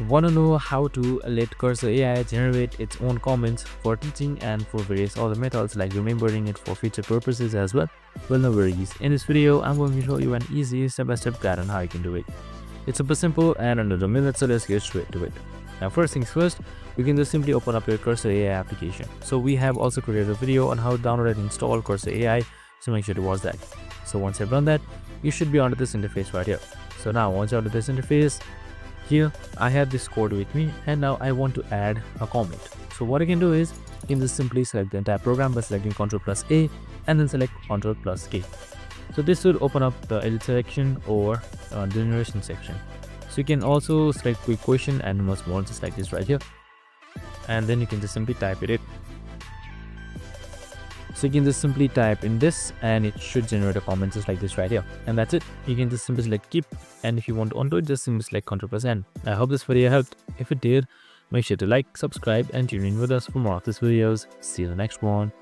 Want to know how to let Cursor AI generate its own comments for teaching and for various other methods like remembering it for future purposes as well? Well, no worries. In this video, I'm going to show you an easy step-by-step guide on how you can do it. It's super simple and under a minute, so let's get straight to it. Now, first things first, you can just simply open up your Cursor AI application. So we have also created a video on how to download and install Cursor AI, so make sure to watch that. So once you've done that, you should be onto this interface right here. So now once you're onto this interface, here I have this code with me and now I want to add a comment. So what I can do is you can just simply select the entire program by selecting Ctrl+A and then select Ctrl+K. So this will open up the edit section or generation section. So you can also select quick question and much more just like this right here, and then you can just simply type it in. So you can just simply type in this and it should generate a comment just like this right here, and that's it. You can just simply select keep, and if you want to undo it, just simply select Ctrl+N. I hope this video helped. If it did, make sure to like, subscribe and tune in with us for more of these videos. See you in the next one.